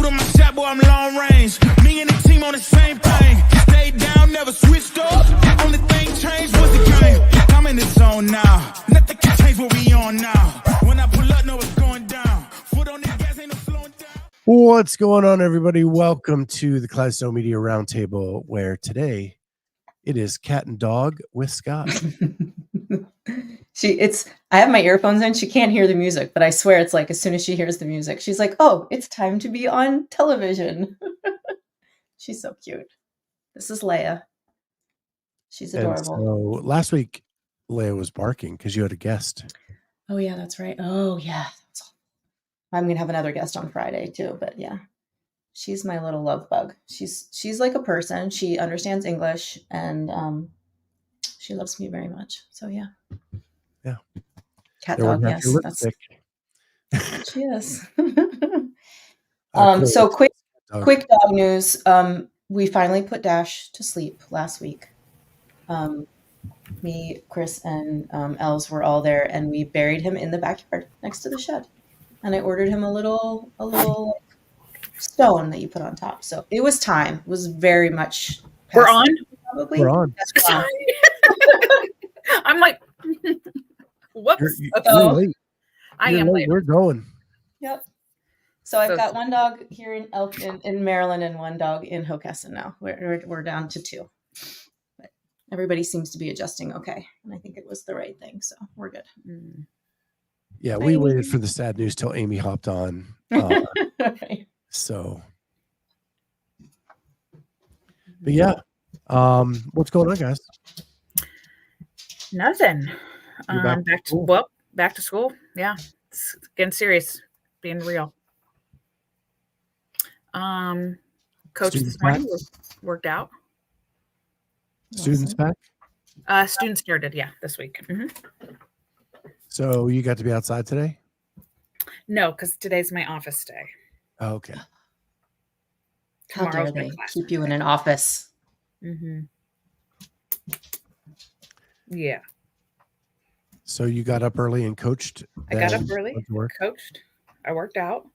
on my shot, boy, I'm long range. Me and the team on the same thing. Stayed down, never switched up. Only thing changed was the game. I'm in the zone now. Nothing can change what we on now. When I pull up, know it's going down. Foot on the gas, ain't no slowing down. What's going on, everybody? Welcome to the Clydesdale Media Roundtable, where today it is Cat and Dog with Scott. I have my earphones in. She can't hear the music, but I swear it's like as soon as she hears the music, she's like, "Oh, it's time to be on television." She's so cute. This is Leia. She's adorable. And so last week, Leia was barking because you had a guest. Oh yeah, that's right. Oh yeah, I'm gonna have another guest on Friday too. But yeah, she's my little love bug. She's like a person. She understands English and she loves me very much. So yeah. Yeah. Cat dog, yes. That's she is. Cool. So quick dog news. We finally put Dash to sleep last week. Me, Chris, and Els were all there, and we buried him in the backyard next to the shed. And I ordered him a little stone that you put on top. So it was time. It was very much. We're on. Probably. We're on. I'm like, whoops. You're late. I am late. We're going. Yep. So I've got one dog here in Maryland and one dog in Hockessin now. We're down to two. But everybody seems to be adjusting okay. And I think it was the right thing. So we're good. Yeah, we waited for the sad news till Amy hopped on. Right. So, but yeah. What's going on, guys? Nothing. Back to school. Yeah. It's getting serious, being real. Coach Students this morning back? worked out. Students back? Students started, this week. Mm-hmm. So you got to be outside today? No, because today's my office day. Oh, okay. How dare Tomorrow's my they class keep you day. in an office? Mm-hmm. Yeah. So you got up early and coached? I got up early, went to work? coached. I worked out.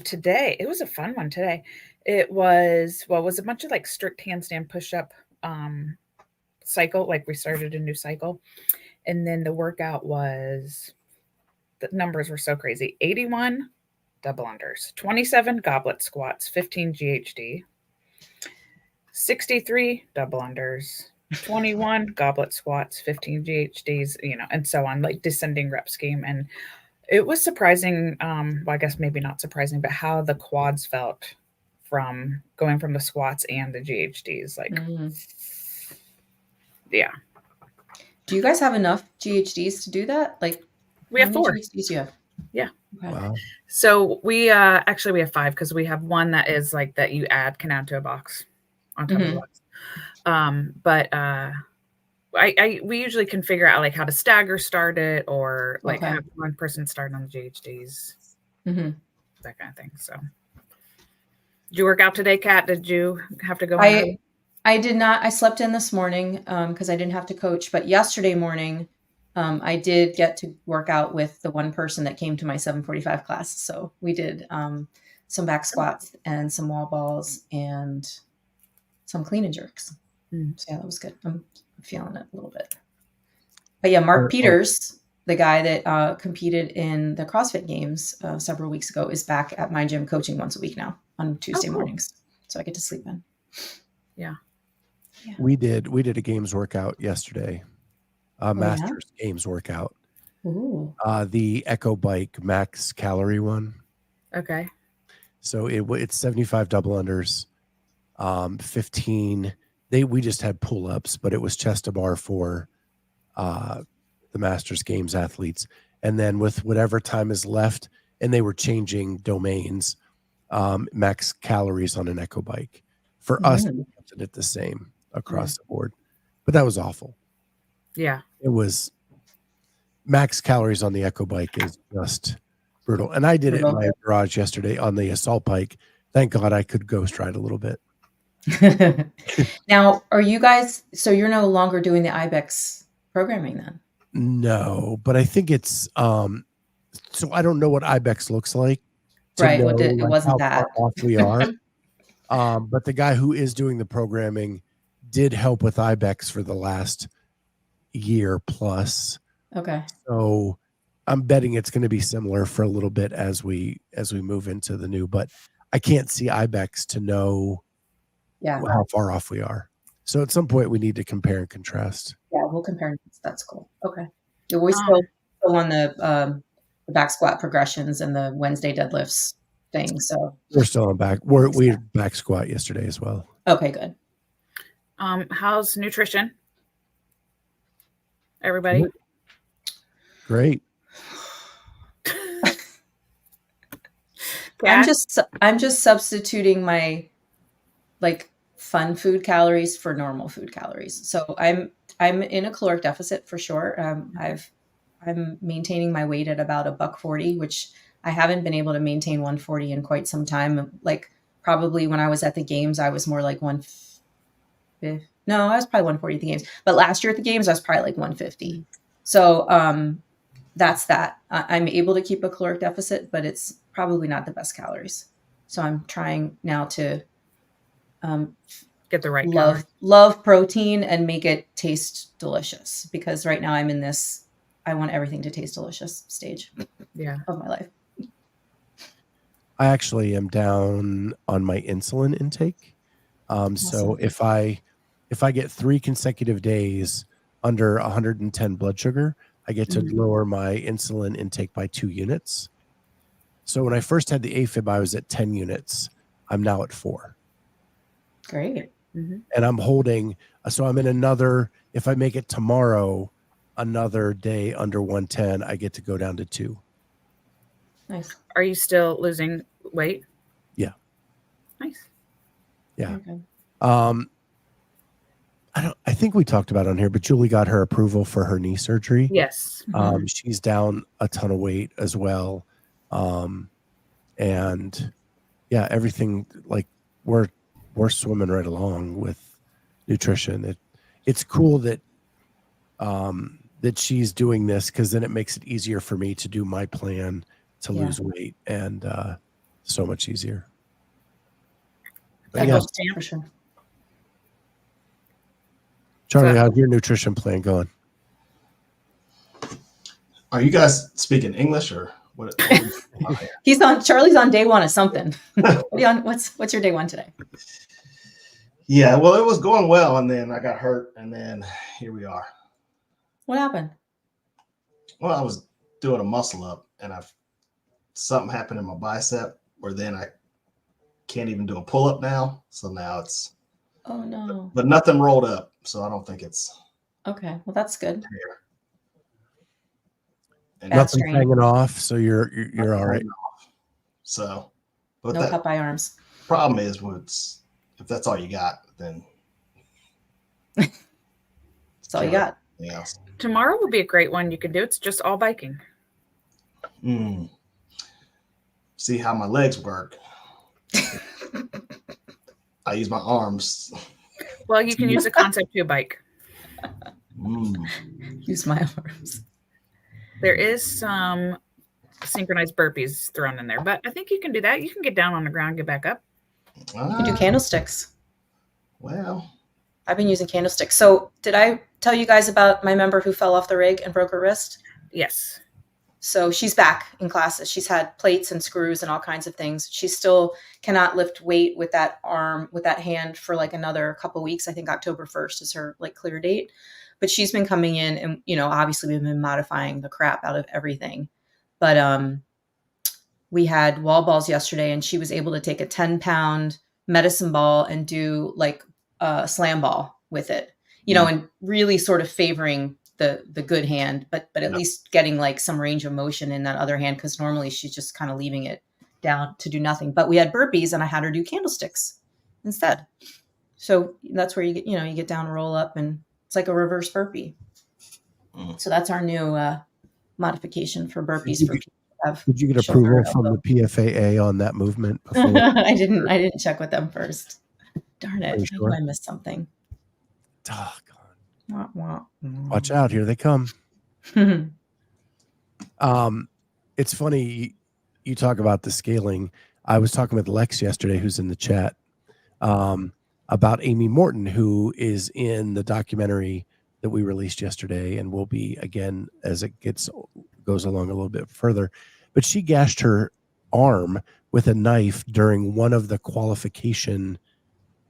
Today, it was a fun one today. It was a bunch of like strict handstand push-up cycle. Like we started a new cycle. And then the workout the numbers were so crazy. 81 double unders, 27 goblet squats, 15 GHD, 63 double unders, 21 goblet squats, 15 GHDs, and so on, like descending rep scheme. And it was surprising. I guess maybe not surprising, but how the quads felt from going from the squats and the GHDs. Like, yeah. Do you guys have enough GHDs to do that? Like, We have 4. GHDs do you have? Yeah. Okay. Wow. So we actually we have 5 because we have one that is like that you can add to a box on top of the box. But we usually can figure out like how to stagger start it or like have one person start on the GHDs, that kind of thing. So did you work out today, Kat? Did you have to go? I did not. I slept in this morning because I didn't have to coach. But yesterday morning, I did get to work out with the one person that came to my 7:45 class. So we did some back squats and some wall balls and some clean and jerks. So yeah, that was good. I'm feeling it a little bit. But yeah, Mark Peters, the guy that competed in the CrossFit Games several weeks ago, is back at my gym coaching once a week now on Tuesday mornings. So I get to sleep in. Yeah. We did a games workout yesterday. Masters Games workout. Ooh. The Echo Bike max calorie one. Okay. So it's 75 double unders, 15. We just had pull-ups, but it was chest to bar for the Masters Games athletes. And then with whatever time is left, and they were changing domains, max calories on an Echo Bike. For us, we kept it the same across the board. But that was awful. Yeah. It was max calories on the Echo Bike is just brutal. And I did it in my garage yesterday on the assault bike. Thank God I could ghost ride a little bit. Now, are you guys, so you're no longer doing the IBEX programming then? No, but I think it's, so I don't know what IBEX looks like. to Right. know It like, wasn't how far that. off we are. But the guy who is doing the programming did help with IBEX for the last year plus. Okay. So I'm betting it's going to be similar for a little bit as we move into the new, but I can't see IBEX to know Yeah. how far off we are. So at some point we need to compare and contrast. Yeah, we'll compare. That's cool. Okay. Yeah, we still on the back squat progressions and the Wednesday deadlifts thing. So We're still on back. We back squat yesterday as well. okay, good. How's nutrition? Everybody? Great. I'm just substituting my like fun food calories for normal food calories. So I'm in a caloric deficit for sure. I'm maintaining my weight at about $140, which I haven't been able to maintain 140 in quite some time. Like probably when I was at the games, I was more like 150. No, I was probably 140 at the games. But last year at the games, I was probably like 150. So that's that. I'm able to keep a caloric deficit, but it's probably not the best calories. So I'm trying now to get the right love protein and make it taste delicious, because right now I'm in this I want everything to taste delicious stage of my life. I actually am down on my insulin intake. Awesome. So if I get 3 consecutive days under 110 blood sugar, I get to lower my insulin intake by 2 units. So when I first had the AFib, I was at 10 units. I'm now at 4. Great. And I'm holding, so I'm in another, if I make it tomorrow, another day under 110, I get to go down to 2. Nice. Are you still losing weight? Yeah. Nice. Yeah. Okay. I think we talked about it on here, but Julie got her approval for her knee surgery. Yes. She's down a ton of weight as well. And yeah, everything, like we're swimming right along with nutrition. It's cool that that she's doing this, because then it makes it easier for me to do my plan to lose weight, and so much easier. But yeah, for sure. Charlie, how's your nutrition plan going? Are you guys speaking English or what? Charlie's on day 1 of something. What's your day 1 today? Yeah, well, it was going well, and then I got hurt, and then here we are. What happened? Well, I was doing a muscle up, and something happened in my bicep where then I can't even do a pull up now. So now it's but nothing rolled up, so I don't think it's okay. Well, that's good. And nothing's hanging off, so you're all right. So, but no cut by arms. Problem is, if that's all you got, then that's all you got. Yeah. Tomorrow will be a great one you can do. It's just all biking. See how my legs work. I use my arms. Well, you can use a Concept 2 bike. Use my arms. There is some synchronized burpees thrown in there, but I think you can do that. You can get down on the ground, get back up. You can do candlesticks. Well, I've been using candlesticks. So did I tell you guys about my member who fell off the rig and broke her wrist? Yes. So she's back in classes. She's had plates and screws and all kinds of things. She still cannot lift weight with that arm, with that hand for like another couple weeks. I think October 1st is her like clear date. But she's been coming in and, obviously we've been modifying the crap out of everything. But we had wall balls yesterday, and she was able to take a 10-pound medicine ball and do like a slam ball with it, and really sort of favoring the good hand, but at least getting like some range of motion in that other hand, because normally she's just kind of leaving it down to do nothing. But we had burpees, and I had her do candlesticks instead. So that's where you get down, roll up, and it's like a reverse burpee. So that's our new modification for burpees. Did you get approval from the PFAA on that movement before? I didn't check with them first. Darn it! Sure? I missed something. Oh, God. Wah, wah. Watch out! Here they come. It's funny. you talk about the scaling. I was talking with Lex yesterday, who's in the chat, about Amy Morton, who is in the documentary that we released yesterday and will be again as it goes along a little bit further. But she gashed her arm with a knife during one of the qualification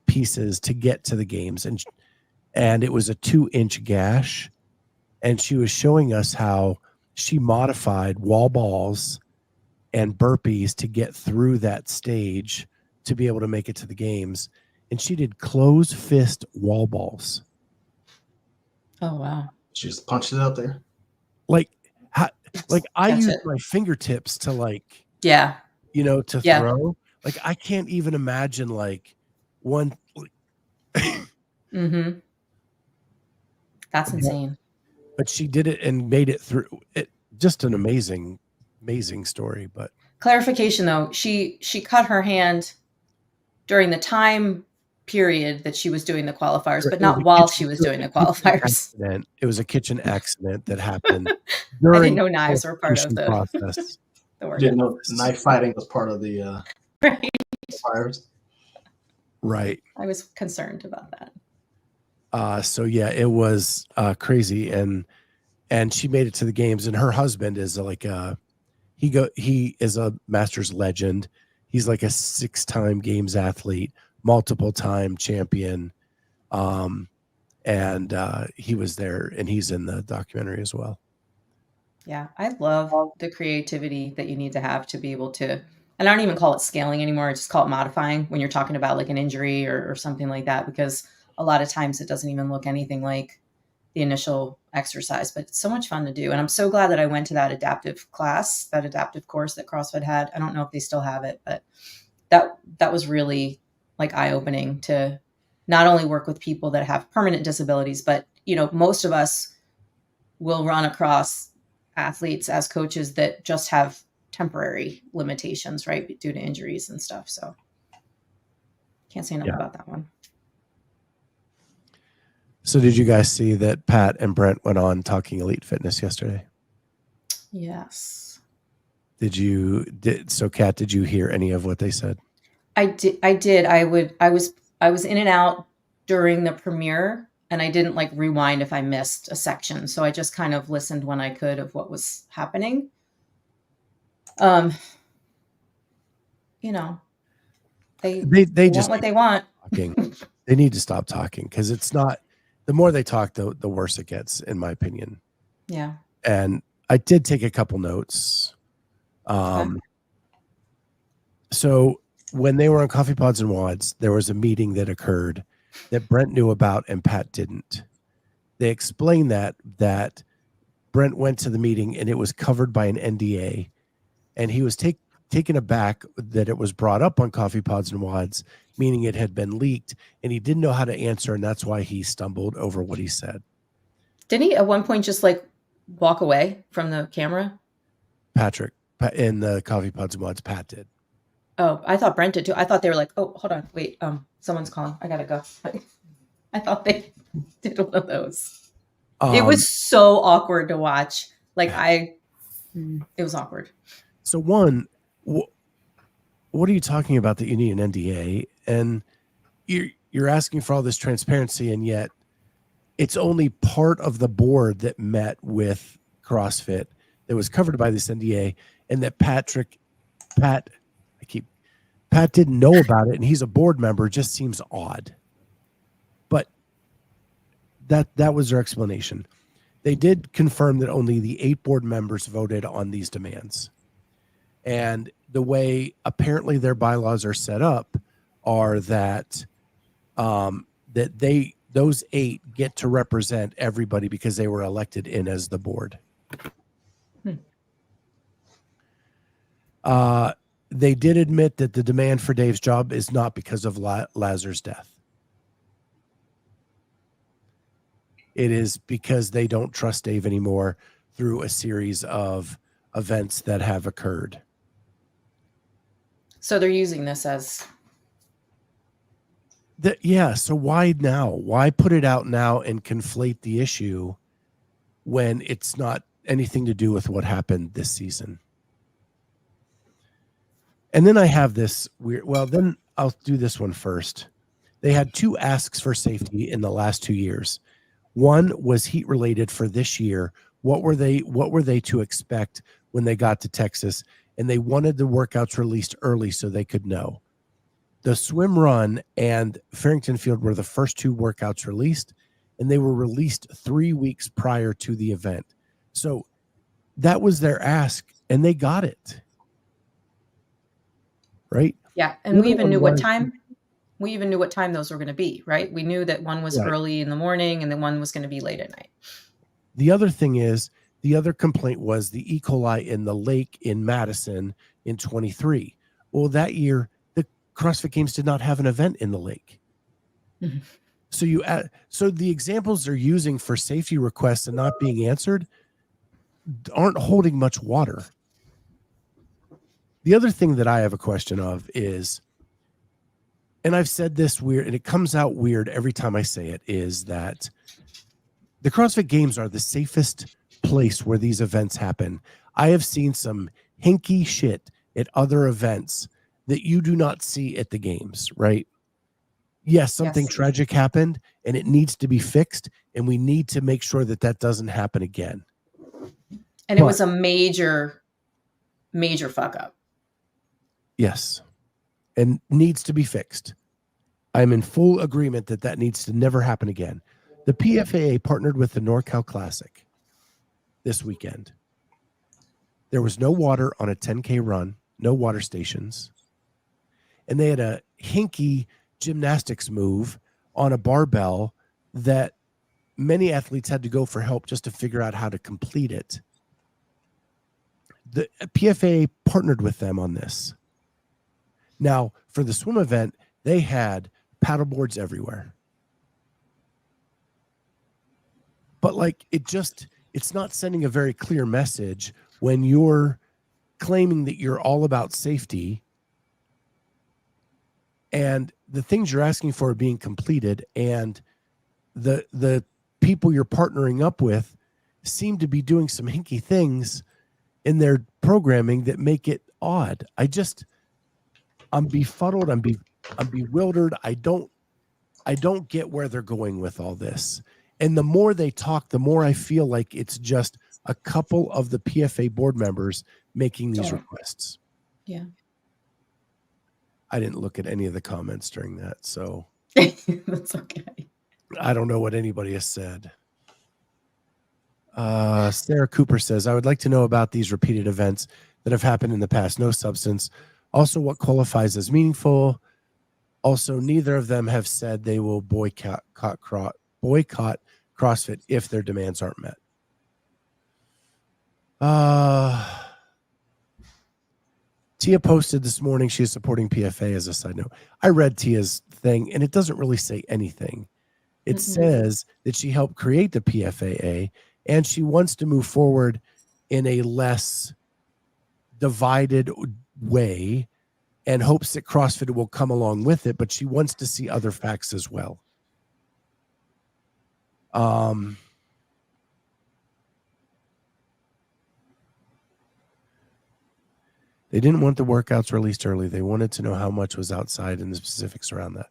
pieces to get to the games, and it was a 2-inch gash, and she was showing us how she modified wall balls and burpees to get through that stage to be able to make it to the games. And she did closed fist wall balls. Oh, wow. She just punched it out there. Like I Catch use it. my fingertips to Yeah. To Yeah. throw. Like, I can't even imagine one. Mm-hmm. That's insane. But she did it and made it through. It just an amazing story. But clarification though, she cut her hand during the time period that she was doing the qualifiers, but not while she was doing the qualifiers. It was a kitchen accident that happened I during didn't know knives were part of the process. Didn't know knife fighting was part of the right. fires. Right. I was concerned about that. So yeah, it was crazy, and she made it to the games. And her husband is he is a Masters legend. He's like a 6-time games athlete, multiple time champion, and he was there, and he's in the documentary as well. Yeah, I love the creativity that you need to have to be able to, and I don't even call it scaling anymore. I just call it modifying when you're talking about like an injury or something like that, because a lot of times it doesn't even look anything like the initial exercise, but it's so much fun to do. And I'm so glad that I went to that adaptive class, that adaptive course that CrossFit had. I don't know if they still have it, but that was really like eye-opening to not only work with people that have permanent disabilities, but most of us will run across athletes as coaches that just have temporary limitations, right, due to injuries and stuff. So can't say enough about that one. So did you guys see that Pat and Brent went on Talking Elite Fitness yesterday? Yes. So Kat, did you hear any of what they said? I did. I was in and out during the premiere, and I didn't rewind if I missed a section. So I just kind of listened when I could of what was happening. They just want what they want. They need to stop talking, because it's not, the more they talk, the worse it gets, in my opinion. Yeah. And I did take a couple notes. Okay. So when they were on Coffee Pods and Wads, there was a meeting that occurred that Brent knew about and Pat didn't. They explained that Brent went to the meeting and it was covered by an NDA, and he was taken aback that it was brought up on Coffee Pods and Wads, meaning it had been leaked, and he didn't know how to answer, and that's why he stumbled over what he said. Didn't he at one point just walk away from the camera? Patrick, in the Coffee Pods and Wads, Pat did. Oh, I thought Brent did too. I thought they were like, oh, hold on, wait, someone's calling. I gotta go. I thought they did one of those. It was so awkward to watch. It was awkward. So one, what are you talking about that you need an NDA? And you're asking for all this transparency, and yet it's only part of the board that met with CrossFit that was covered by this NDA, and that Pat didn't know about it, and he's a board member. Just seems odd. But that was their explanation. They did confirm that only the 8 board members voted on these demands. And the way apparently their bylaws are set up are that those 8 get to represent everybody because they were elected in as the board. They did admit that the demand for Dave's job is not because of Lazar's death. It is because they don't trust Dave anymore through a series of events that have occurred. So they're using this as... So why now? Why put it out now and conflate the issue when it's not anything to do with what happened this season? And then I have this weird, well, then I'll do this one first. They had 2 asks for safety in the last 2 years. One was heat related for this year. What were they to expect when they got to Texas? And they wanted the workouts released early so they could know. The swim run and Farrington Field were the first 2 workouts released, and they were released 3 weeks prior to the event. So that was their ask, and they got it. Right? Yeah. And we even knew what time. We even knew what time those were going to be, right? We knew that one was early in the morning and then one was going to be late at night. The other thing is, the other complaint was the E. coli in the lake in Madison in 23. Well, that year, the CrossFit Games did not have an event in the lake. Mm-hmm. So the examples they're using for safety requests and not being answered aren't holding much water. The other thing that I have a question of is, and I've said this weird, and it comes out weird every time I say it, is that the CrossFit Games are the safest place where these events happen. I have seen some hinky shit at other events that you do not see at the games, right? Yes, something tragic happened and it needs to be fixed, and we need to make sure that that doesn't happen again. And it was a major, major fuck up. Yes. And needs to be fixed. I'm in full agreement that that needs to never happen again. The PFAA partnered with the NorCal Classic this weekend. There was no water on a 10K run, no water stations. And they had a hinky gymnastics move on a barbell that many athletes had to go for help just to figure out how to complete it. The PFAA partnered with them on this. Now, for the swim event, they had paddle boards everywhere. But it's not sending a very clear message when you're claiming that you're all about safety and the things you're asking for are being completed, and the people you're partnering up with seem to be doing some hinky things in their programming that make it odd. I'm befuddled. I'm bewildered. I don't get where they're going with all this. And the more they talk, the more I feel like it's just a couple of the PFA board members making these requests. Yeah. I didn't look at any of the comments during that, so that's okay. I don't know what anybody has said. Sarah Cooper says, I would like to know about these repeated events that have happened in the past. No substance. Also, what qualifies as meaningful. Also, neither of them have said they will boycott CrossFit if their demands aren't met. Tia posted this morning she is supporting PFA as a side note. I read Tia's thing, and it doesn't really say anything. It says that she helped create the PFAA, and she wants to move forward in a less divided way and hopes that CrossFit will come along with it, but she wants to see other facts as well. They didn't want the workouts released early. They wanted to know how much was outside and the specifics around that.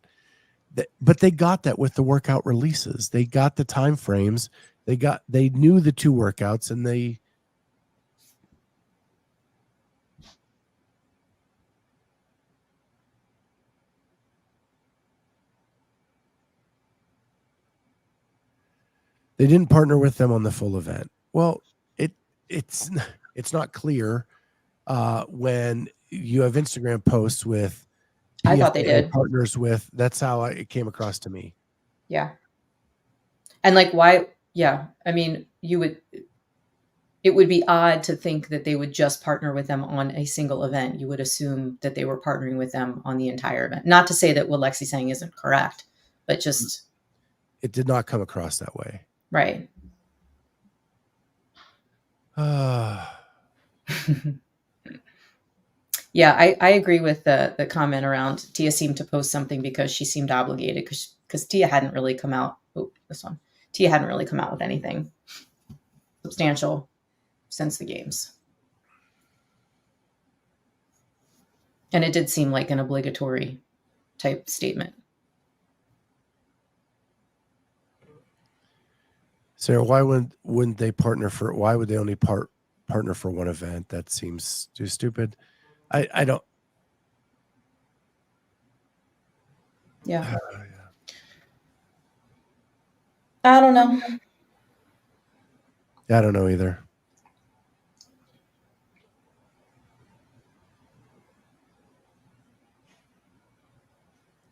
But they got that with the workout releases. They got the time frames. They knew the 2 workouts, and they didn't partner with them on the full event. Well, it's not clear when you have Instagram posts with I thought they did partners with. That's how it came across to me. Yeah. And why? Yeah. I mean, it would be odd to think that they would just partner with them on a single event. You would assume that they were partnering with them on the entire event. Not to say that what Lexi's saying isn't correct, but just. It did not come across that way. Right. Yeah, I agree with the comment around Tia seemed to post something because she seemed obligated because Tia hadn't really come out. Oh, this one. Tia hadn't really come out with anything substantial since the games. And it did seem like an obligatory type statement. Sarah, why wouldn't they partner for? Why would they only partner for one event? That seems too stupid. I don't. Yeah. I don't know. I don't know either.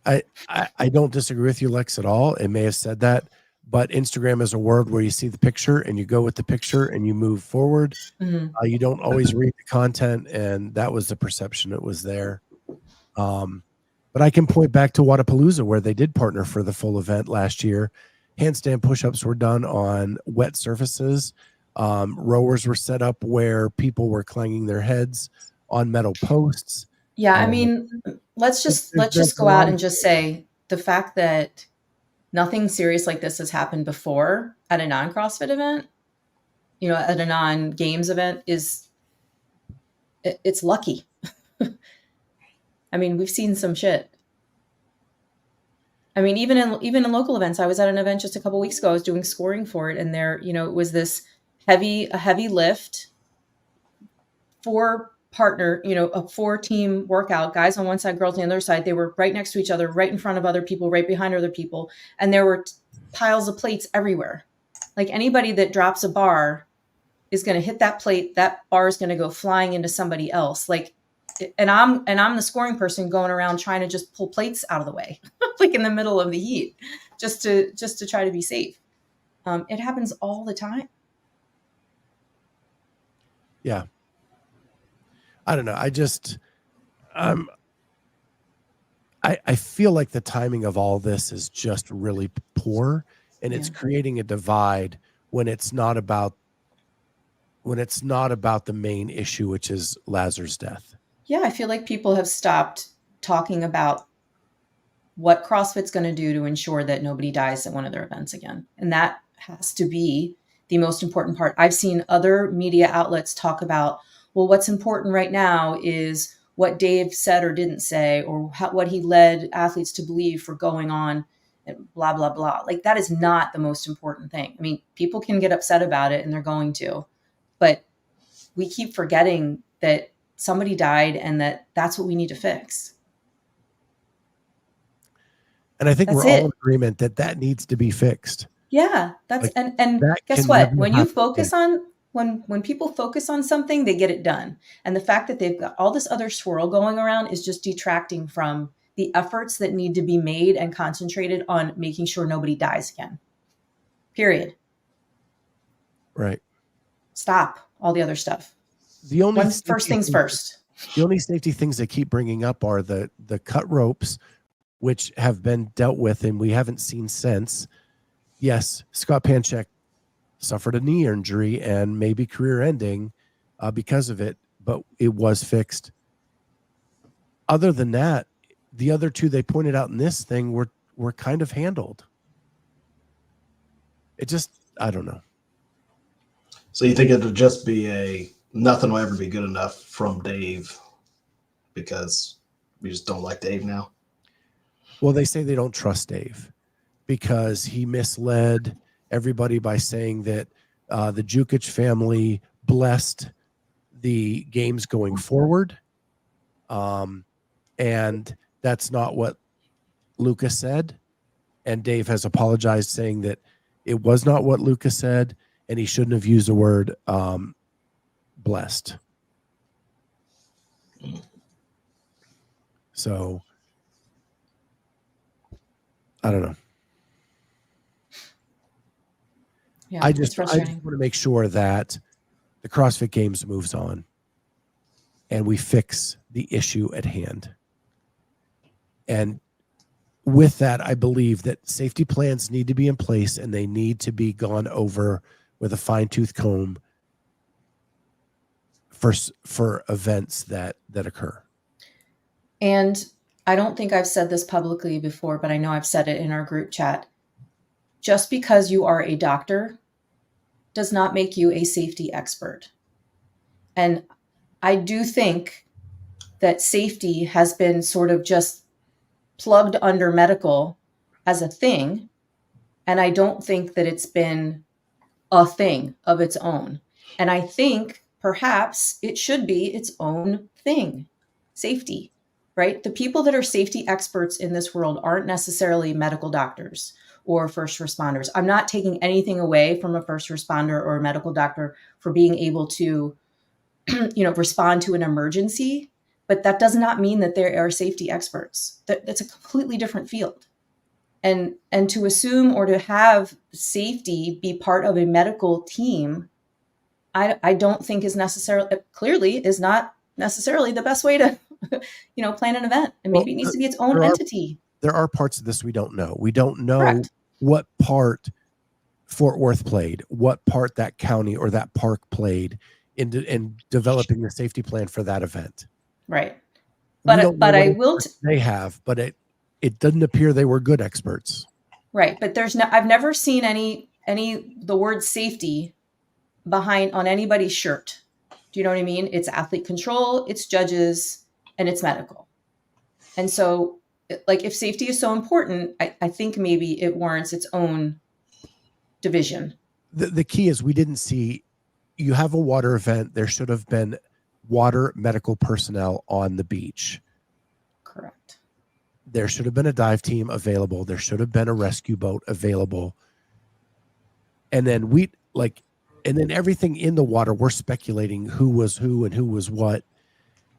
I don't disagree with you, Lex, at all. It may have said that, but Instagram is a word where you see the picture and you go with the picture and you move forward. Mm-hmm. You don't always read the content, and that was the perception that was there. But I can point back to Wadapalooza, where they did partner for the full event last year. Handstand push-ups were done on wet surfaces. Rowers were set up where people were clanging their heads on metal posts. Yeah, I mean, let's just go out and just say the fact that nothing serious like this has happened before at a non-CrossFit event, at a non-games event it's lucky. I mean, we've seen some shit. I mean, even in local events, I was at an event just a couple weeks ago. I was doing scoring for it, and there, it was this heavy lift, a 4-team workout, guys on one side, girls on the other side. They were right next to each other, right in front of other people, right behind other people. And there were piles of plates everywhere. Like anybody that drops a bar is going to hit that plate. That bar is going to go flying into somebody else. And I'm the scoring person going around trying to just pull plates out of the way, like in the middle of the heat, just to try to be safe. It happens all the time. Yeah. I don't know. I feel like the timing of all this is just really poor, and it's creating a divide when it's not about the main issue, which is Lazar's death. Yeah, I feel like people have stopped talking about what CrossFit's going to do to ensure that nobody dies at one of their events again. And that has to be the most important part. I've seen other media outlets talk about, well, what's important right now is what Dave said or didn't say, or what he led athletes to believe for going on, and blah, blah, blah. Like, that is not the most important thing. I mean, people can get upset about it, and they're going to, but we keep forgetting that somebody died and that's what we need to fix. And I think we're all in agreement that needs to be fixed. Yeah, and guess what? When you focus on when people focus on something, they get it done. And the fact that they've got all this other swirl going around is just detracting from the efforts that need to be made and concentrated on making sure nobody dies again. Period. Right. Stop all the other stuff. First things first. The only safety things they keep bringing up are the cut ropes, which have been dealt with and we haven't seen since. Yes, Scott Panchek suffered a knee injury and maybe career ending because of it, but it was fixed. Other than that, the other two they pointed out in this thing were kind of handled. It just, I don't know. So you think it'll just be nothing will ever be good enough from Dave because we just don't like Dave now? Well, they say they don't trust Dave because he misled everybody by saying that the Jukic family blessed the games going forward. And that's not what Luca said. And Dave has apologized saying that it was not what Luca said and he shouldn't have used the word blessed. So I don't know. Yeah, I just want to make sure that the CrossFit Games moves on and we fix the issue at hand. And with that, I believe that safety plans need to be in place and they need to be gone over with a fine-tooth comb for events that occur. And I don't think I've said this publicly before, but I know I've said it in our group chat. Just because you are a doctor does not make you a safety expert. And I do think that safety has been sort of just plugged under medical as a thing. And I don't think that it's been a thing of its own. And I think perhaps it should be its own thing, safety, right? The people that are safety experts in this world aren't necessarily medical doctors or first responders. I'm not taking anything away from a first responder or a medical doctor for being able to, respond to an emergency, but that does not mean that they are safety experts. That's a completely different field. And to assume or to have safety be part of a medical team, I don't think is not necessarily the best way to, plan an event. And maybe it needs to be its own entity. There are parts of this we don't know. We don't know Correct. What part Fort Worth played, what part that county or that park played in developing the safety plan for that event. Right. But I will. They have, but it doesn't appear they were good experts. Right. But I've never seen the word safety behind on anybody's shirt. Do you know what I mean? It's athlete control, it's judges, and it's medical. And so, like, if safety is so important, I think maybe it warrants its own division. The key is we didn't see, you have a water event, there should have been water medical personnel on the beach. Correct. There should have been a dive team available. There should have been a rescue boat available. And then everything in the water, we're speculating who was who and who was what.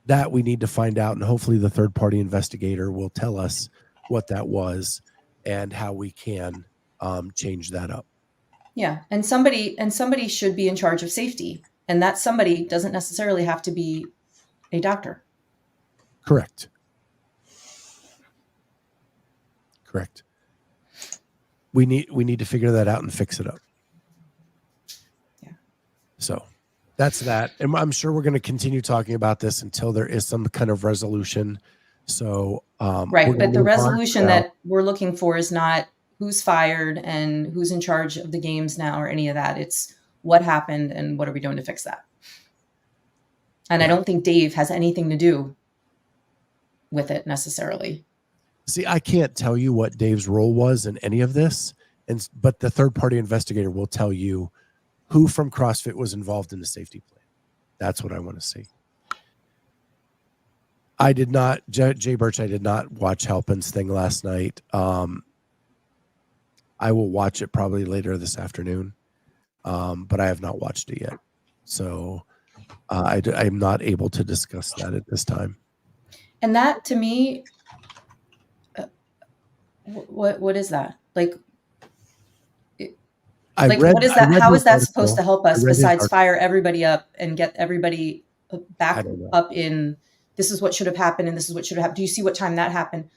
That we need to find out, and hopefully the third-party investigator will tell us what that was and how we can change that up. Yeah, and somebody should be in charge of safety, and that somebody doesn't necessarily have to be a doctor. Correct. We need to figure that out and fix it up. Yeah. So that's that. And I'm sure we're going to continue talking about this until there is some kind of resolution. So, right. But the resolution that we're looking for is not who's fired and who's in charge of the games now or any of that. It's what happened and what are we doing to fix that? And I don't think Dave has anything to do with it necessarily. See, I can't tell you what Dave's role was in any of this, but the third-party investigator will tell you who from CrossFit was involved in the safety plan. That's what I want to see. I did not, Jay Birch, I did not watch Halpin's thing last night. I will watch it probably later this afternoon, but I have not watched it yet. So I'm not able to discuss that at this time. And that, to me, what is that? What is that? How is that supposed to help us besides fire everybody up and get everybody back up in this is what should have happened and this is what should have happened? Do you see what time that happened?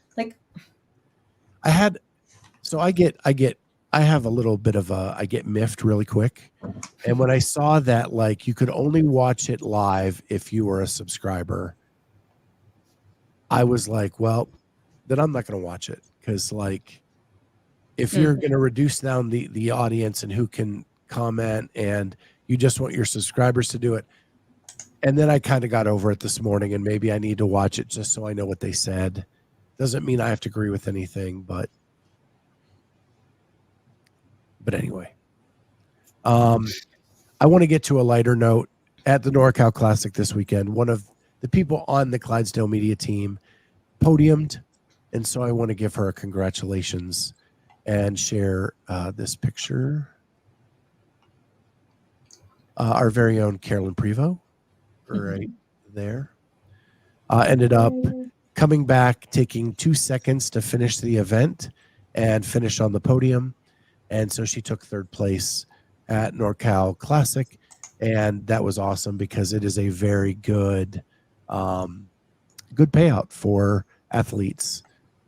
I have a little bit of I get miffed really quick. And when I saw that, you could only watch it live if you were a subscriber, I was like, well, then I'm not going to watch it. Because if you're going to reduce down the audience and who can comment and you just want your subscribers to do it. And then I kind of got over it this morning and maybe I need to watch it just so I know what they said. Doesn't mean I have to agree with anything, but anyway. I want to get to a lighter note. At the NorCal Classic this weekend, one of the people on the Clydesdale media team podiumed. And so I want to give her a congratulations and share this picture. Our very own Carolyne Prevost, right there, ended up coming back, taking 2 seconds to finish the event and finish on the podium. And so she took third place at NorCal Classic. And that was awesome because it is a very good payout for athletes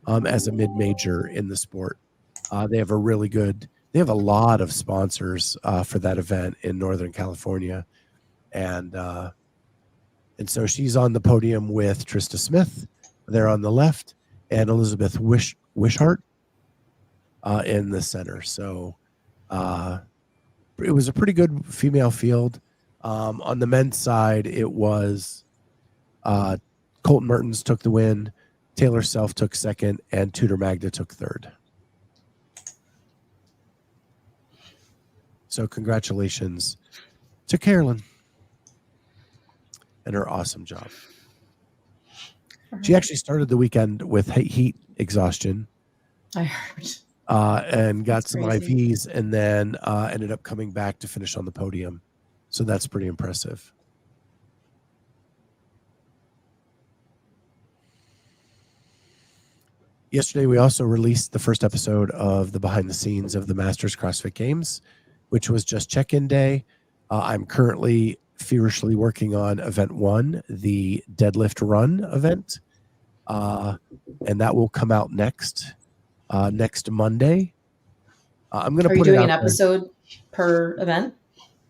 as a mid-major in the sport. They have a lot of sponsors for that event in Northern California. And so she's on the podium with Trista Smith there on the left and Elizabeth Wishart in the center. So it was a pretty good female field. On the men's side, it was Colton Mertens took the win. Taylor Self took second, and Tudor Magda took third. So congratulations to Carolyne and her awesome job. She actually started the weekend with heat exhaustion. I heard. And got That's some crazy. IVs, and then ended up coming back to finish on the podium. So that's pretty impressive. Yesterday, we also released the first episode of the behind the scenes of the Masters CrossFit Games, which was just check-in day. I'm currently feverishly working on event 1, the deadlift run event. And that will come out next Monday. I'm going to put it out. Are you doing an episode per event?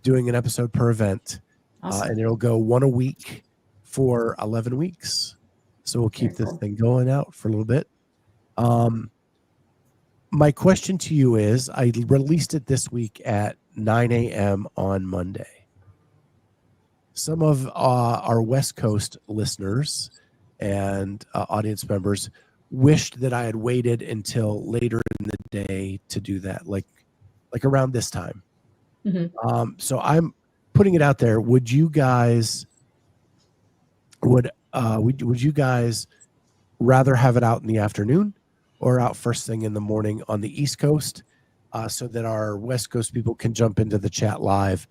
Doing an episode per event. Awesome. And it'll go 1 a week for 11 weeks. So we'll keep this thing going out for a little bit. My question to you is, I released it this week at 9 a.m. on Monday. Some of our West Coast listeners and audience members wished that I had waited until later in the day to do that, like around this time. Mm-hmm. So I'm putting it out there. Would you guys would you guys rather have it out in the afternoon or out first thing in the morning on the East Coast, so that our West Coast people can jump into the chat live?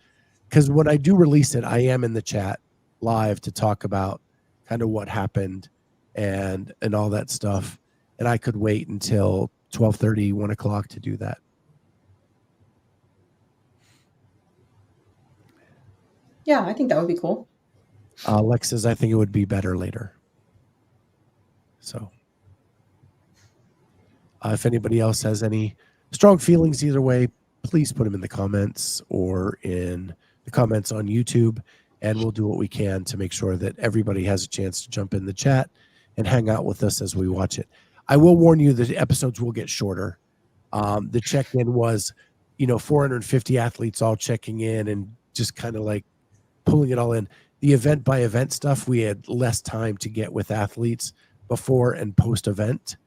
Because when I do release it, I am in the chat live to talk about kind of what happened and all that stuff. And I could wait until 12:30, 1 o'clock to do that. Yeah, I think that would be cool. Lex says, I think it would be better later. So if anybody else has any strong feelings either way, please put them in the comments or in the comments on YouTube, and we'll do what we can to make sure that everybody has a chance to jump in the chat and hang out with us as we watch it. I will warn you that the episodes will get shorter. The check-in was, 450 athletes all checking in and just kind of like pulling it all in. The event by event stuff, we had less time to get with athletes before and post event.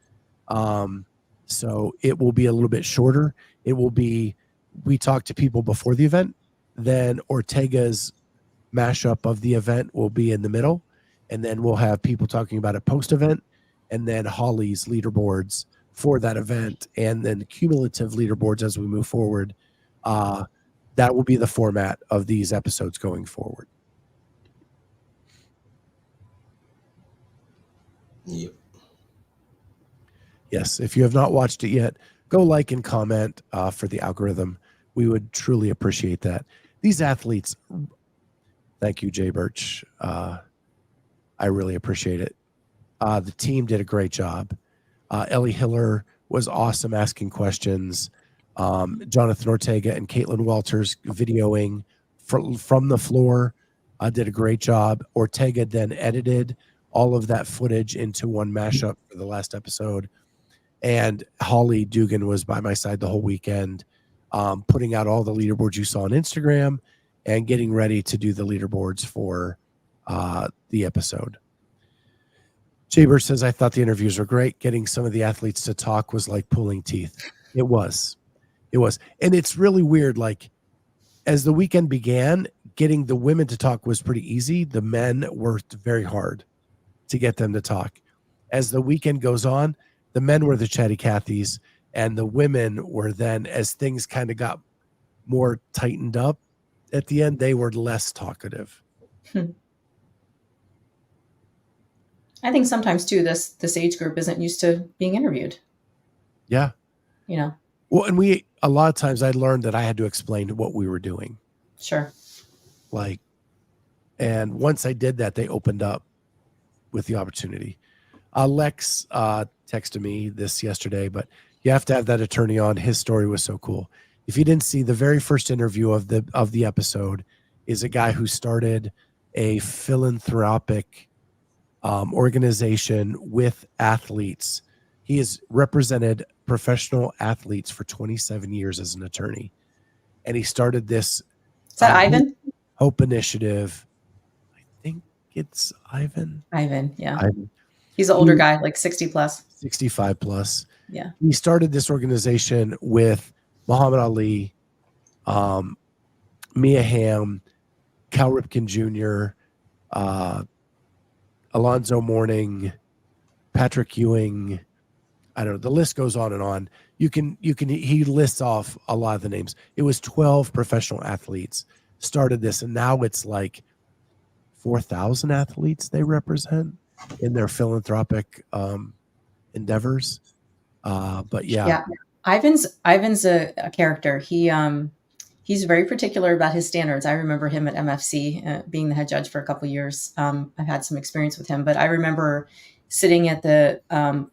So it will be a little bit shorter. It will be, we talk to people before the event, then Ortega's mashup of the event will be in the middle, and then we'll have people talking about it post event, and then Holly's leaderboards for that event, and then cumulative leaderboards as we move forward. That will be the format of these episodes going forward. Yep. Yes, if you have not watched it yet, go like and comment for the algorithm. We would truly appreciate that. These athletes, thank you, Jay Birch. I really appreciate it. The team did a great job. Ellie Hiller was awesome asking questions. Jonathan Ortega and Caitlin Walters videoing from the floor did a great job. Ortega then edited all of that footage into one mashup for the last episode. And Holly Dugan was by my side the whole weekend, putting out all the leaderboards you saw on Instagram and getting ready to do the leaderboards for the episode. Jaber says, I thought the interviews were great. Getting some of the athletes to talk was like pulling teeth. It was. And it's really weird. Like, as the weekend began, getting the women to talk was pretty easy. The men worked very hard to get them to talk. As the weekend goes on, the men were the chatty Cathys, and the women were then, as things kind of got more tightened up at the end, they were less talkative. I think sometimes too, this age group isn't used to being interviewed. Yeah. Well, and a lot of times I learned that I had to explain what we were doing. Sure. And once I did that, they opened up with the opportunity. Lex texted me this yesterday, but you have to have that attorney on. His story was so cool. If you didn't see, the very first interview of the episode is a guy who started a philanthropic organization with athletes. He has represented professional athletes for 27 years as an attorney. And he started this Is that Ivan? Hope Initiative. I think it's Ivan. Yeah. Ivan. He's an older guy, like 60 plus. 65 plus. Yeah. He started this organization with Muhammad Ali, Mia Hamm, Cal Ripken Jr., Alonzo Mourning, Patrick Ewing. I don't know. The list goes on and on. He lists off a lot of the names. It was 12 professional athletes started this, and now it's like 4,000 athletes they represent in their philanthropic endeavors. But yeah. Ivan's a character. He's very particular about his standards. I remember him at MFC being the head judge for a couple of years. I've had some experience with him, but I remember sitting at the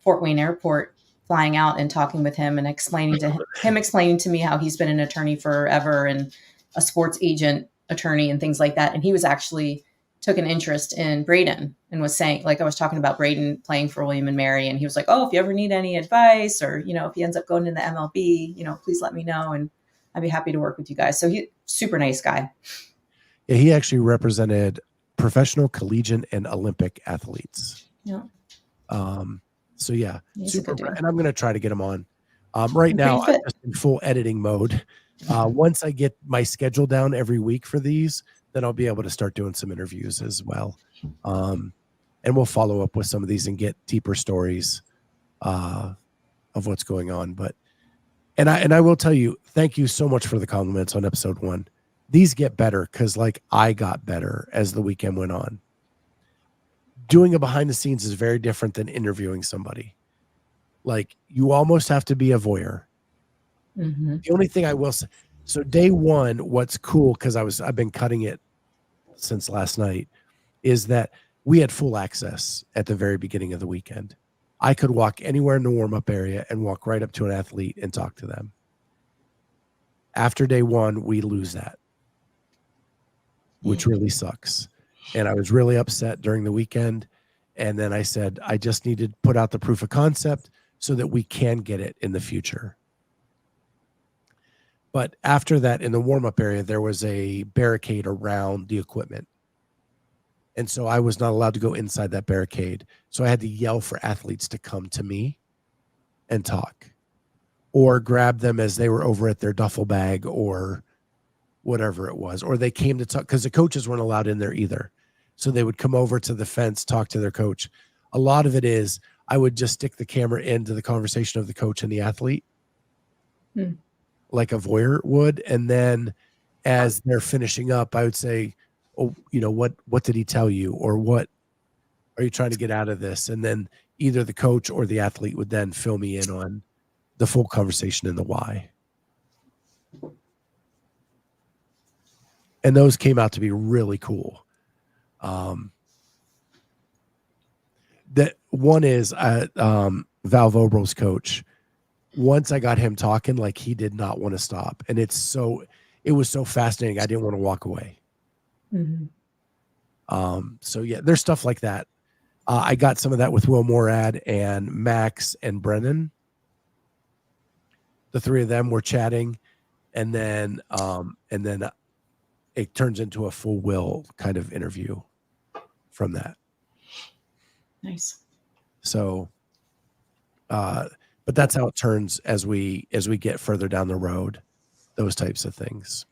Fort Wayne airport, flying out and talking with him and explaining to me how he's been an attorney forever and a sports agent attorney and things like that. And he was actually took an interest in Braden and was saying, like, I was talking about Braden playing for William and Mary. And he was like, oh, if you ever need any advice or, if he ends up going in the MLB, please let me know. And I'd be happy to work with you guys. So he's super nice guy. Yeah, he actually represented professional, collegiate, and Olympic athletes. Yeah. So yeah, He's super. a good dude. And I'm going to try to get him on. Right now, I'm just in full editing mode. Once I get my schedule down every week for these, then I'll be able to start doing some interviews as well. And we'll follow up with some of these and get deeper stories of what's going on. And I will tell you, thank you so much for the compliments on episode 1. These get better because I got better as the weekend went on. Doing a behind the scenes is very different than interviewing somebody. You almost have to be a voyeur. Mm-hmm. The only thing I will say, so day 1, what's cool, because I've been cutting it since last night, is that we had full access at the very beginning of the weekend. I could walk anywhere in the warm-up area and walk right up to an athlete and talk to them. After day 1, we lose that, which really sucks. And I was really upset during the weekend. And then I said, I just need to put out the proof of concept so that we can get it in the future. But after that, in the warm-up area, there was a barricade around the equipment. And so I was not allowed to go inside that barricade. So I had to yell for athletes to come to me and talk or grab them as they were over at their duffel bag or whatever it was. Or they came to talk because the coaches weren't allowed in there either. So they would come over to the fence, talk to their coach. A lot of it is I would just stick the camera into the conversation of the coach and the athlete. Like a voyeur would. And then as they're finishing up, I would say, oh, what did he tell you? Or what are you trying to get out of this? And then either the coach or the athlete would then fill me in on the full conversation and the why. And those came out to be really cool. That one is Val Vobral's coach. Once I got him talking, he did not want to stop. And it was so fascinating. I didn't want to walk away. Mm-hmm. So yeah, there's stuff like that. I got some of that with Will Morad and Max and Brennan. The 3 of them were chatting, and then it turns into a full Will kind of interview from that. Nice. So, but that's how it turns as we get further down the road, those types of things.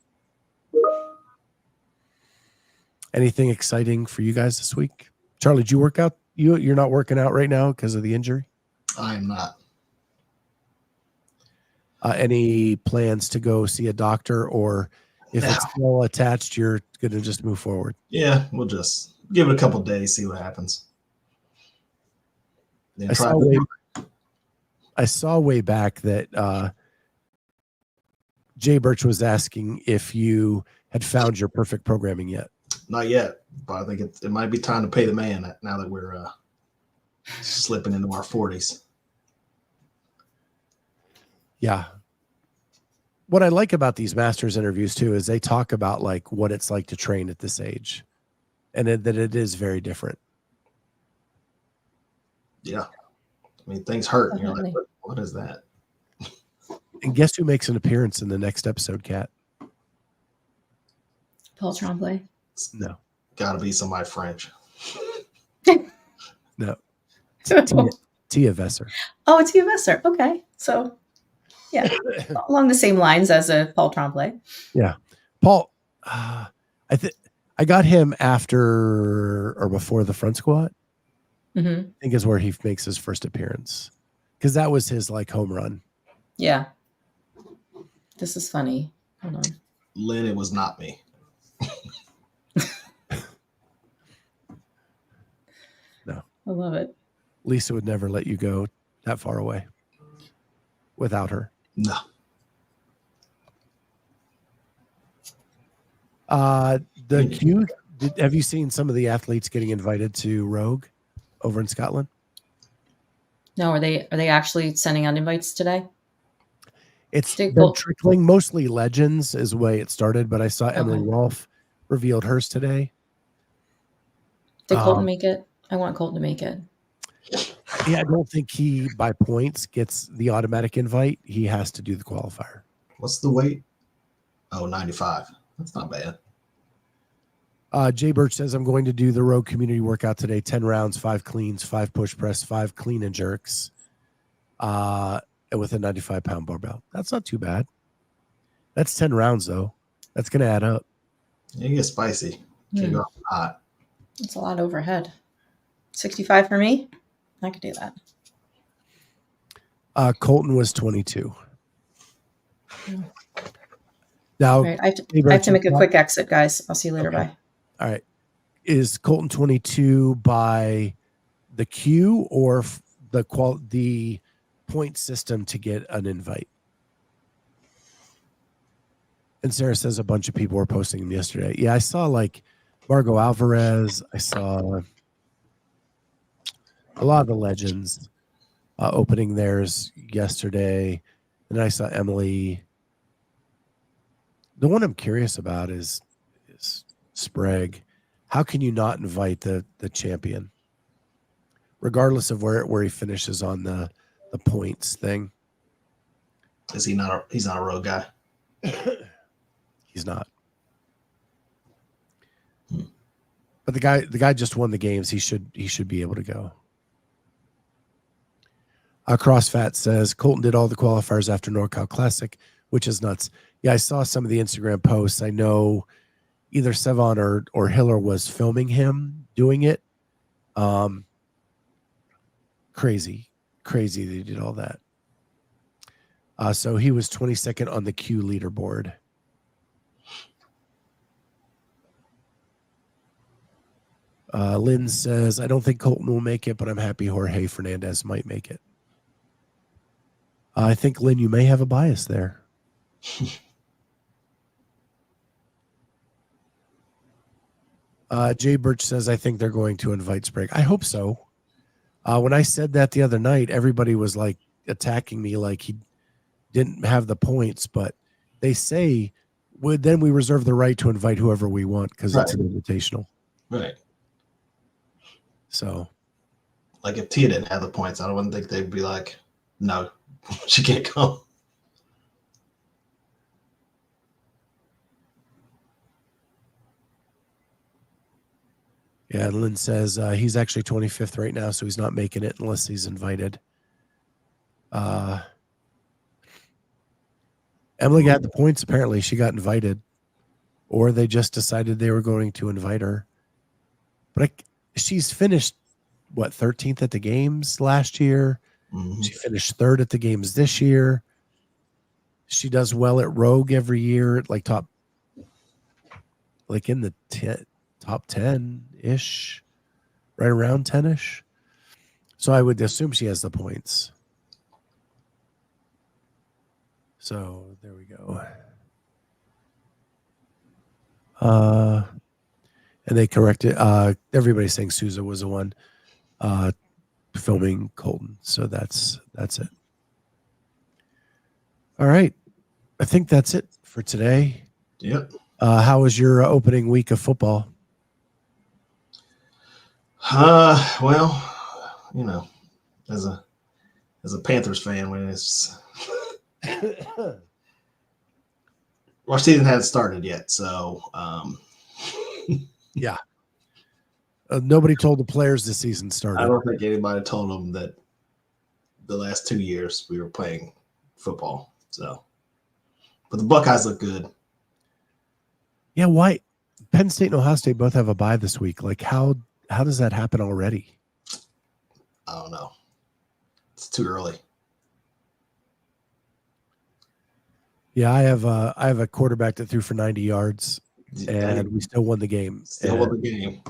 Anything exciting for you guys this week? Charlie, did you work out? You're not working out right now because of the injury? I am not. Any plans to go see a doctor, or if it's still attached, you're going to just move forward? Yeah, we'll just give it a couple days, see what happens. I saw way back that Jay Birch was asking if you had found your perfect programming yet. Not yet, but I think it might be time to pay the man now that we're slipping into our 40s. Yeah. What I like about these Masters interviews too is they talk about what it's like to train at this age, and that it is very different. Yeah. I mean, things hurt. And you're like, what is that? And guess who makes an appearance in the next episode, Kat? Paul Tremblay. No. Got to be somebody French. No. Tia Vesser. Oh, Tia Vesser. Okay. So, yeah, along the same lines as a Paul Tremblay. Yeah. Paul, I got him after or before the front squat. Mm-hmm. I think is where he makes his first appearance. Because that was his like home run. Yeah. This is funny. Hold on. Lynn, it was not me. No. I love it. Lisa would never let you go that far away without her. No. The Q. Have you seen some of the athletes getting invited to Rogue over in Scotland? No, are they actually sending out invites today? It's been trickling. Mostly legends is the way it started, but I saw Emily Rolfe revealed hers today. Did Colton make it? I want Colton to make it. Yeah, I don't think he, by points, gets the automatic invite. He has to do the qualifier. What's the weight? Oh, 95. That's not bad. Jay Birch says, I'm going to do the Rogue community workout today. 10 rounds, 5 cleans, 5 push press, 5 clean and jerks with a 95-pound barbell. That's not too bad. That's 10 rounds, though. That's going to add up. You get spicy. Can go hot. That's a lot overhead. 65 for me? I could do that. Colton was 22. Now, right, I have to make a quick exit, guys. I'll see you later. Okay. Bye. All right. Is Colton 22 by the queue or the point system to get an invite? And Sarah says a bunch of people were posting them yesterday. Yeah, I saw like Margot Alvarez. I saw a lot of the legends opening theirs yesterday. And I saw Emily. The one I'm curious about is Sprague. How can you not invite the champion, regardless of where he finishes on the points thing? Is he not? He's not a road guy. He's not. But the guy just won the games. He should be able to go. CrossFat says Colton did all the qualifiers after NorCal Classic, which is nuts. Yeah, I saw some of the Instagram posts. I know either Sevon or Hiller was filming him doing it. Crazy they did all that. So he was 22nd on the Q leaderboard. Lynn says, I don't think Colton will make it, but I'm happy Jorge Fernandez might make it. I think, Lynn, you may have a bias there. Jay Birch says, I think they're going to invite Sprague. I hope so. When I said that the other night, everybody was like attacking me like he didn't have the points, but they say, then we reserve the right to invite whoever we want because it's an invitational. Right. So. Like if Tia didn't have the points, I wouldn't think they'd be like, no, she can't come. Yeah, Lynn says he's actually 25th right now, so he's not making it unless he's invited. Emily got the points, apparently. She got invited. Or they just decided they were going to invite her. But she's finished, 13th at the games last year? Mm-hmm. She finished 3rd at the games this year. She does well at Rogue every year, like in the top 10-ish, right around 10-ish. So I would assume she has the points. So there we go. And they corrected. Everybody's saying Souza was the one filming Colton. So that's it. All right. I think that's it for today. Yep. How was your opening week of football? Well, as a Panthers fan, when it's our season hasn't started yet, so yeah. Nobody told the players the season I started. don't think anybody told them that the last 2 years we were playing football. So, but the Buckeyes look good. Yeah, why? Penn State and Ohio State both have a bye this week. Like, how does that happen already? I don't know. It's too early. Yeah, I have a quarterback that threw for 90 yards, and we still won the game. Still won the game.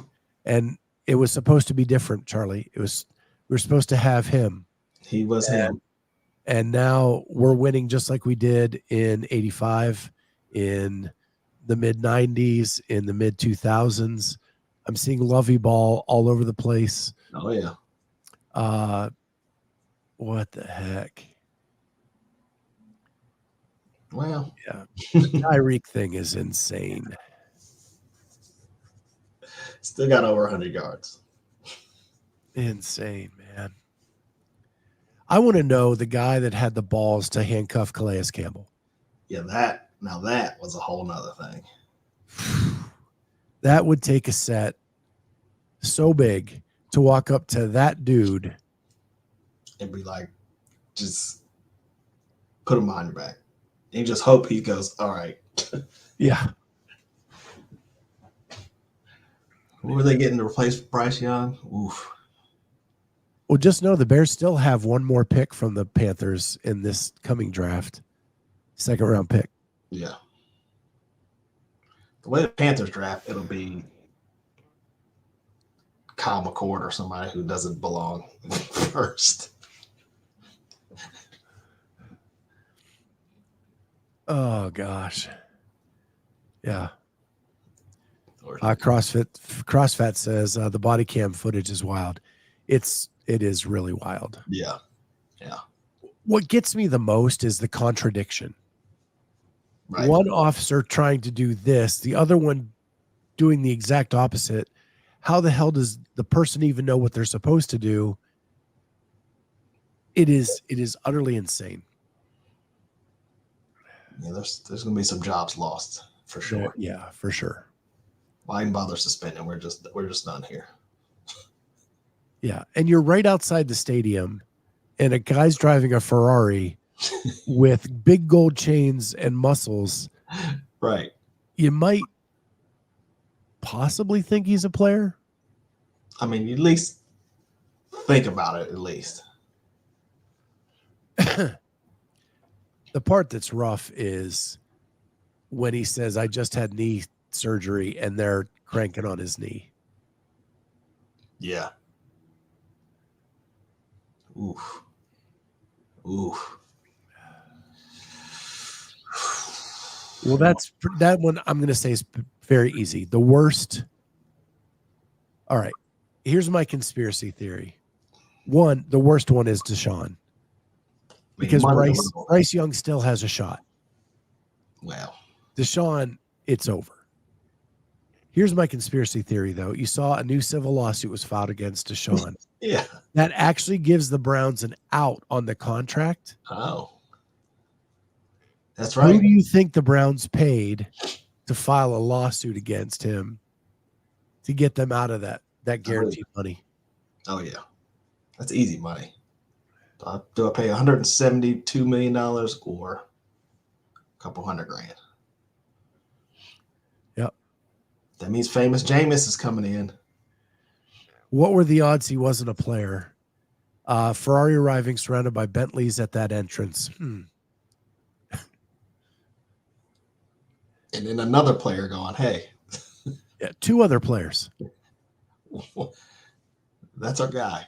And it was supposed to be different, Charlie. We were supposed to have him. He was him. And now we're winning just like we did in 85, in the mid-90s, in the mid-2000s. I'm seeing Lovey ball all over the place. Oh, yeah. What the heck? Well, yeah. The Tyreek thing is insane. Still got over 100 yards. Insane, man. I want to know the guy that had the balls to handcuff Calais Campbell. Yeah, that was a whole nother thing. That would take a set so big to walk up to that dude and be like, just put him behind your back. And you just hope he goes, all right. Yeah. What were they getting to replace Bryce Young? Oof. Well, just know the Bears still have one more pick from the Panthers in this coming draft. Second round pick. Yeah. The way the Panthers draft, it'll be Kyle McCord or somebody who doesn't belong first. Oh, gosh. Yeah. CrossFit says the body cam footage is wild. It is really wild. Yeah. Yeah. What gets me the most is the contradiction. Right. One officer trying to do this, the other one doing the exact opposite. How the hell does the person even know what they're supposed to do? It is utterly insane. Yeah, there's going to be some jobs lost for sure. Yeah, for sure. Why even bother suspending? We're just done here. Yeah, and you're right outside the stadium, and a guy's driving a Ferrari with big gold chains and muscles. Right. You might possibly think he's a player. I mean, you at least think about it, at least. The part that's rough is when he says, I just had knee surgery, and they're cranking on his knee. Yeah. Oof. Oof. Well, that one I'm going to say is very easy. The worst. All right. Here's my conspiracy theory. One, the worst one is Deshaun. Because Bryce Young still has a shot. Well, Deshaun, it's over. Here's my conspiracy theory, though. You saw a new civil lawsuit was filed against Deshaun. Yeah. That actually gives the Browns an out on the contract. Oh. That's right. Who do you think the Browns paid to file a lawsuit against him to get them out of that guaranteed money? Oh, yeah. That's easy money. Do I pay $172 million or a couple $100,000? Yep. That means famous Jameis is coming in. What were the odds he wasn't a player? Ferrari arriving surrounded by Bentleys at that entrance. And then another player going, hey. Yeah, two other players. That's our guy.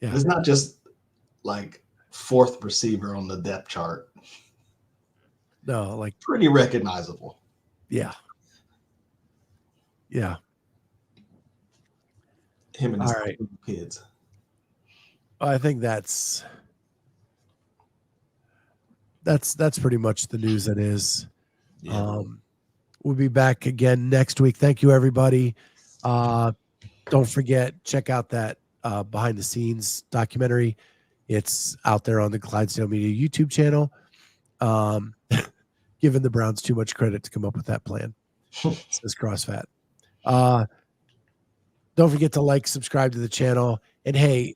Yeah. It's not just like fourth receiver on the depth chart. No, like pretty recognizable. Yeah. Yeah. Him and his All right. kids. I think that's pretty much the news that is. Yeah. We'll be back again next week. Thank you, everybody. Don't forget, check out that behind the scenes documentary. It's out there on the Clydesdale Media YouTube channel. Giving the Browns too much credit to come up with that plan. Says CrossFat. Don't forget to like, subscribe to the channel. And hey,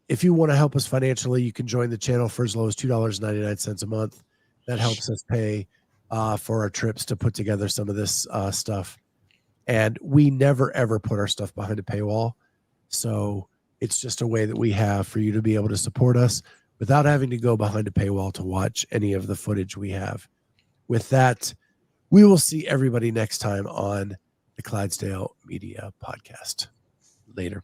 if you want to help us financially, you can join the channel for as low as $2.99 a month. That helps us pay for our trips to put together some of this stuff. And we never, ever put our stuff behind a paywall. So it's just a way that we have for you to be able to support us without having to go behind a paywall to watch any of the footage we have. With that, we will see everybody next time on the Clydesdale Media Podcast. Later.